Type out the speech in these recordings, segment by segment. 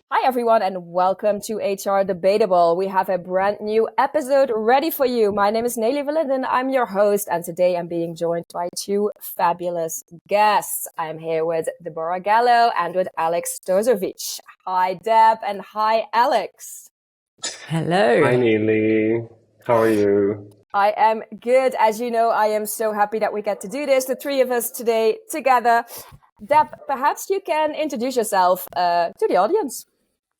Hi, everyone, and welcome to HR Debatable. We have a brand new episode ready for you. My name is Nelly Valinden. I'm your host, and today I'm being joined by two fabulous guests. I'm here with Deborah Gallo and with Alex Stozovic. Hi, Deb, and hi, Alex. Hello. Hi, Nelly. How are you? I am good. As you know, I am so happy that we get to do this, the three of us today together. Deb, perhaps you can introduce yourself to the audience.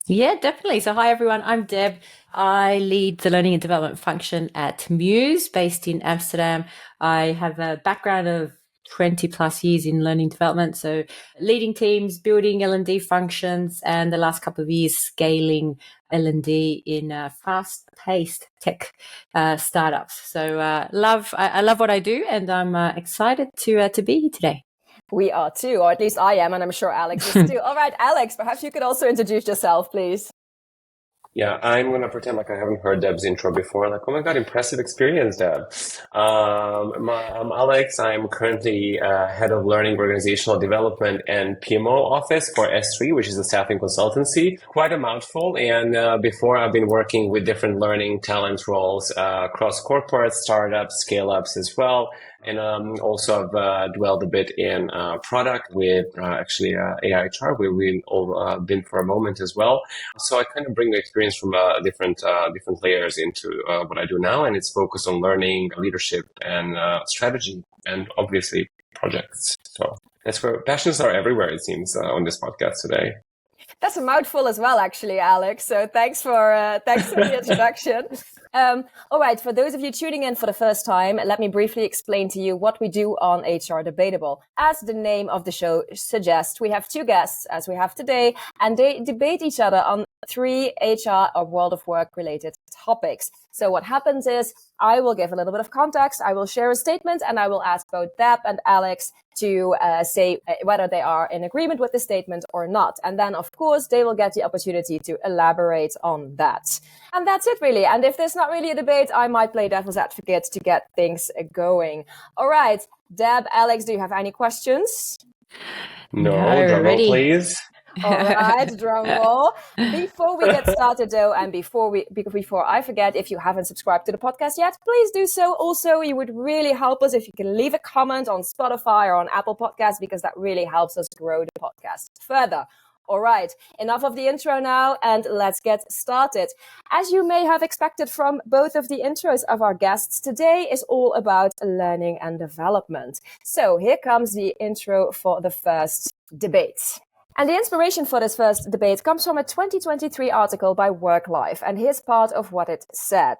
Yeah, definitely. So hi, everyone. I'm Deb. I lead the learning and development function at Muse based in Amsterdam. I have a background of 20 plus years in learning development. So leading teams, building L&D functions, and the last couple of years scaling L&D in fast paced tech startups. So I love what I do, and I'm excited to be here today. We are too, or at least I am, and I'm sure Alex is too. All right, Alex, perhaps you could also introduce yourself, please. Yeah, I'm going to pretend like I haven't heard Deb's intro before. Like, oh my God, impressive experience, Deb. I'm Alex. I'm currently head of learning, organizational development, and PMO office for S3, which is a staffing consultancy. Quite a mouthful. And before, I've been working with different learning talent roles across corporate, startups, scale-ups as well. And also I've dwelled a bit in product with actually AIHR, where we've all been for a moment as well. So I kind of bring the experience from different layers into what I do now, and it's focused on learning, leadership, and strategy, and obviously projects. So that's where passions are everywhere, it seems, on this podcast today. That's a mouthful as well, actually, Alex. So thanks for the introduction. All right, for those of you tuning in for the first time, let me briefly explain to you what we do on HR Debatable. As the name of the show suggests, we have two guests, as we have today, and they debate each other on three HR or world of work related topics. So what happens is I will give a little bit of context, I will share a statement, and I will ask both Deb and Alex to say whether they are in agreement with the statement or not. And then, of course, they will get the opportunity to elaborate on that. And that's it, really. And if there's not really a debate, I might play devil's advocate to get things going. All right, Deb, Alex, do you have any questions? No, drum roll, please. All right, drum roll. Before we get started, though, and before I forget, if you haven't subscribed to the podcast yet, please do so. Also, you would really help us if you can leave a comment on Spotify or on Apple Podcasts, because that really helps us grow the podcast further. All right, enough of the intro now, and let's get started. As you may have expected from both of the intros of our guests, today is all about learning and development. So here comes the intro for the first debate. And the inspiration for this first debate comes from a 2023 article by Worklife, and here's part of what it said.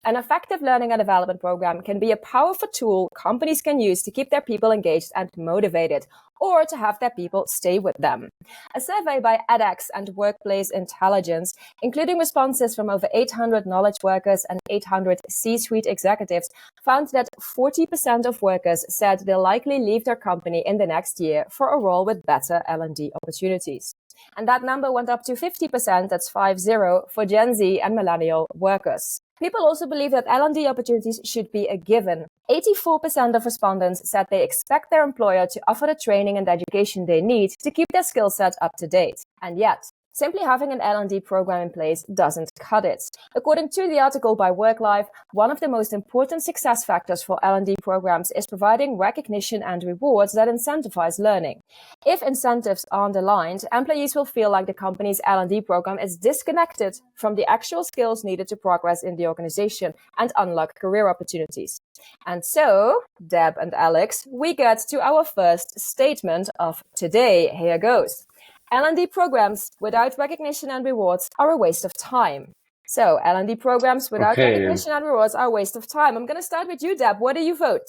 An effective learning and development program can be a powerful tool companies can use to keep their people engaged and motivated, or to have their people stay with them. A survey by edX and Workplace Intelligence, including responses from over 800 knowledge workers and 800 C-suite executives, found that 40% of workers said they'll likely leave their company in the next year for a role with better L&D opportunities. And that number went up to 50%, that's 50, for Gen Z and Millennial workers. People also believe that L&D opportunities should be a given. 84% of respondents said they expect their employer to offer the training and education they need to keep their skill set up to date. And yet, simply having an L&D program in place doesn't cut it. According to the article by Worklife, one of the most important success factors for L&D programs is providing recognition and rewards that incentivize learning. If incentives aren't aligned, employees will feel like the company's L&D program is disconnected from the actual skills needed to progress in the organization and unlock career opportunities. And so, Deb and Alex, we get to our first statement of today. Here goes. L&D programs without recognition and rewards are a waste of time. So L&D programs without recognition and rewards are a waste of time. I'm going to start with you, Deb. What do you vote?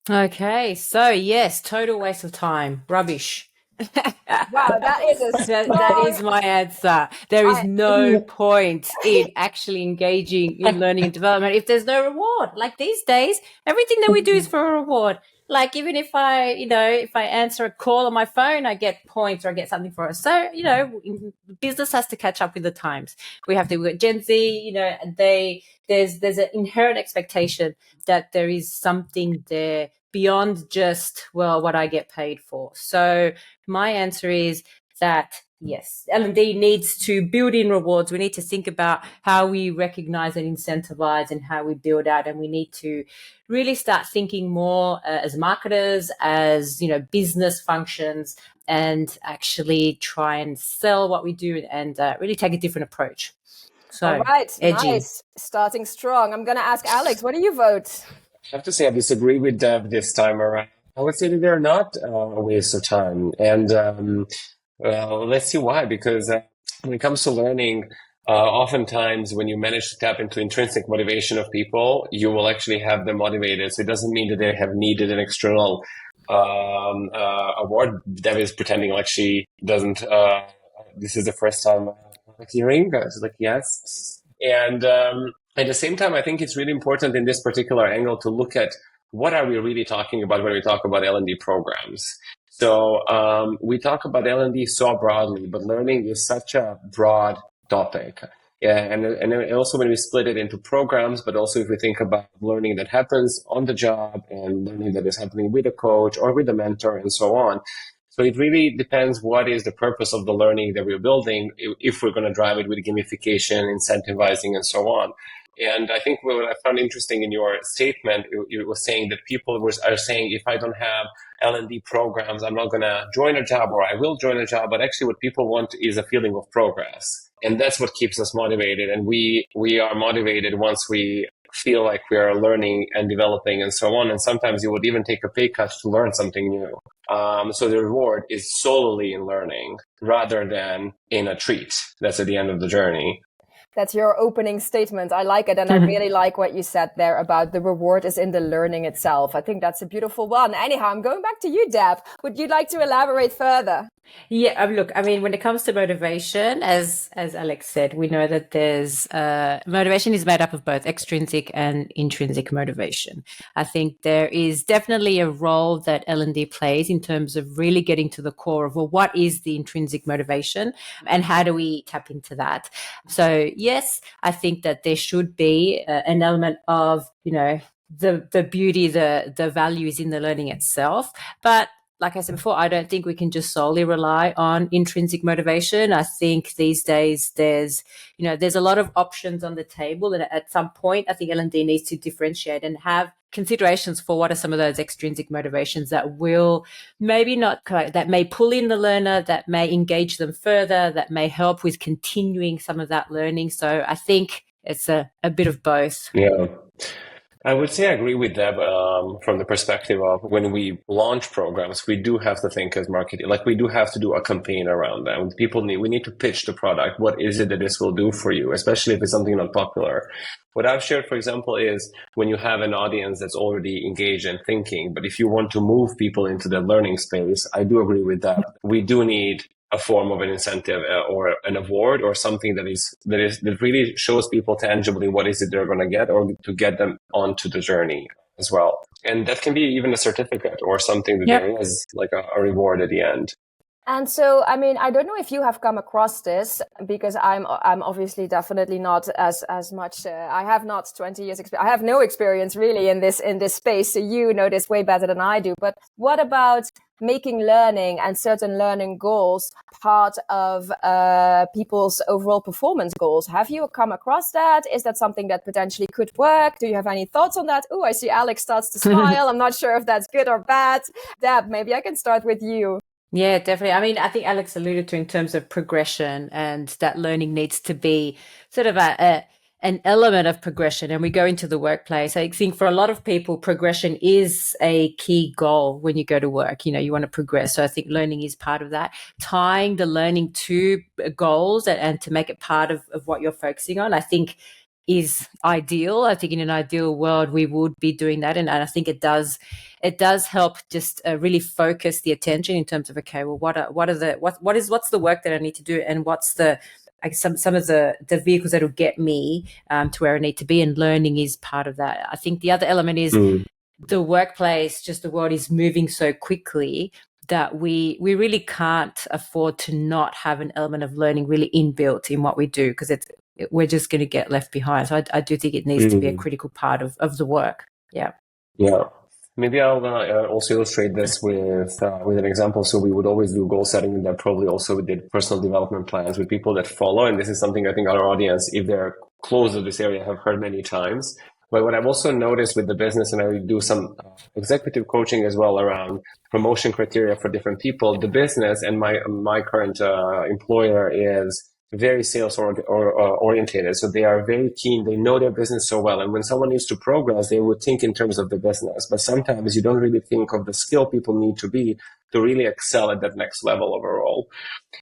Okay, so yes, total waste of time. Rubbish. Wow, that is my answer. There is no point in actually engaging in learning and development if there's no reward. Like these days, everything that we do is for a reward. Like even if if I answer a call on my phone, I get points or I get something for it. So, business has to catch up with the times. We have Gen Z, and there's an inherent expectation that there is something there beyond just, well, what I get paid for. So my answer is that yes, L&D needs to build in rewards. We need to think about how we recognize and incentivize and how we build out. And we need to really start thinking more as marketers, as, business functions, and actually try and sell what we do and really take a different approach. So, all right, edgy. nice. Starting strong. I'm going to ask Alex, what do you vote? I have to say I disagree with Dev this time around. I would say that they're not a waste of time. And well, let's see why. Because when it comes to learning, oftentimes when you manage to tap into intrinsic motivation of people, you will actually have them motivated. So it doesn't mean that they have needed an external award. Dev is pretending like she doesn't. This is the first time hearing. It's like, yes. And at the same time, I think it's really important in this particular angle to look at what are we really talking about when we talk about L&D programs. So we talk about L&D so broadly, but learning is such a broad topic. Yeah, and also when we split it into programs, but also if we think about learning that happens on the job and learning that is happening with a coach or with a mentor and so on. So it really depends what is the purpose of the learning that we're building, if we're going to drive it with gamification, incentivizing, and so on. And I think what I found interesting in your statement, it was saying that people are saying, if I don't have L&D programs, I'm not going to join a job, or I will join a job. But actually what people want is a feeling of progress. And that's what keeps us motivated. And we are motivated once we feel like we are learning and developing and so on. And sometimes you would even take a pay cut to learn something new. So the reward is solely in learning rather than in a treat that's at the end of the journey. That's your opening statement. I like it. And I really like what you said there about the reward is in the learning itself. I think that's a beautiful one. Anyhow, I'm going back to you, Deb. Would you like to elaborate further? Yeah, look, I mean, when it comes to motivation, as Alex said, we know that there's motivation is made up of both extrinsic and intrinsic motivation. I think there is definitely a role that L&D plays in terms of really getting to the core of, well, what is the intrinsic motivation and how do we tap into that? So yes, I think that there should be an element of, the beauty, the values in the learning itself, but like I said before, I don't think we can just solely rely on intrinsic motivation. I think these days there's a lot of options on the table. And at some point, I think L&D needs to differentiate and have considerations for what are some of those extrinsic motivations that will maybe not, that may pull in the learner, that may engage them further, that may help with continuing some of that learning. So I think it's a bit of both. Yeah. I would say I agree with Deb from the perspective of when we launch programs, we do have to think as marketing, like we do have to do a campaign around them. We need to pitch the product. What is it that this will do for you, especially if it's something not popular? What I've shared, for example, is when you have an audience that's already engaged and thinking, but if you want to move people into the learning space, I do agree with that. We do need a form of an incentive or an award or something that really shows people tangibly what is it they're going to get, or to get them onto the journey as well. And that can be even a certificate or something that there is like a reward at the end. And so, I mean, I don't know if you have come across this, because I'm obviously definitely not as much. I have not 20 years experience. I have no experience really in this space. So you know this way better than I do. But what about making learning and certain learning goals part of people's overall performance goals? Have you come across that? Is that something that potentially could work? Do you have any thoughts on that? Oh, I see Alex starts to smile. I'm not sure if that's good or bad. Deb, maybe I can start with you. Yeah, definitely. I mean, I think Alex alluded to in terms of progression, and that learning needs to be sort of an element of progression. And we go into the workplace. I think for a lot of people, progression is a key goal when you go to work. You want to progress. So I think learning is part of that. Tying the learning to goals and to make it part of what you're focusing on, I think is ideal. I think in an ideal world, we would be doing that. And I think it does help just really focus the attention in terms of, okay, well, what's the work that I need to do, and what's some of the vehicles that will get me to where I need to be, and learning is part of that. I think the other element is the workplace, just the world is moving so quickly that we really can't afford to not have an element of learning really inbuilt in what we do, because we're just going to get left behind. So I do think it needs to be a critical part of the work. Yeah. Yeah. Maybe I'll also illustrate this with an example. So we would always do goal setting, and then probably also we did personal development plans with people that follow. And this is something I think our audience, if they're close to this area, have heard many times. But what I've also noticed with the business, and I do some executive coaching as well around promotion criteria for different people, the business and my current employer is very sales orientated. So they are very keen. They know their business so well. And when someone needs to progress, they would think in terms of the business. But sometimes you don't really think of the skill people need to be to really excel at that next level of a role.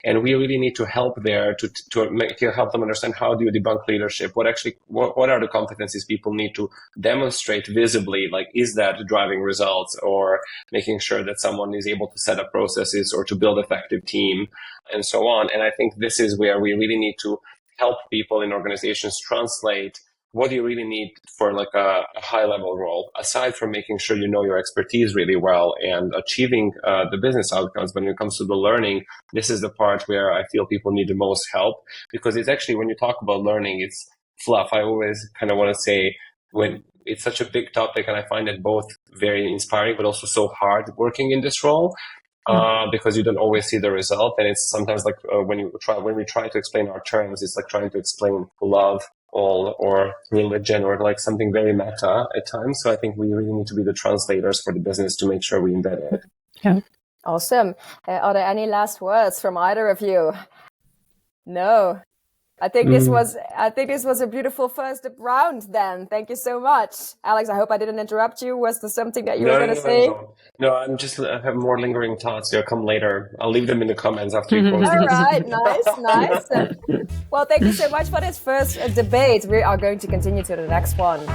And we really need to help there to help them understand how do you debunk leadership? What are the competencies people need to demonstrate visibly? Like, is that driving results, or making sure that someone is able to set up processes or to build effective team and so on? And I think this is where we really need to help people in organizations translate what do you really need for like a high level role, aside from making sure you know your expertise really well and achieving the business outcomes. When it comes to the learning, this is the part where I feel people need the most help, because it's actually, when you talk about learning, it's fluff. I always kind of want to say, when it's such a big topic, and I find it both very inspiring but also so hard working in this role. Because you don't always see the result, and it's sometimes like when we try to explain our terms, it's like trying to explain love or religion or like something very meta at times. So I think we really need to be the translators for the business to make sure we embed it. Yeah. Awesome. Are there any last words from either of you? No. I think this was a beautiful first round then. Thank you so much. Alex, I hope I didn't interrupt you. Was there something that you were going to say? No, I have more lingering thoughts. They'll come later. I'll leave them in the comments after you post. All right, nice. Well, thank you so much for this first debate. We are going to continue to the next one.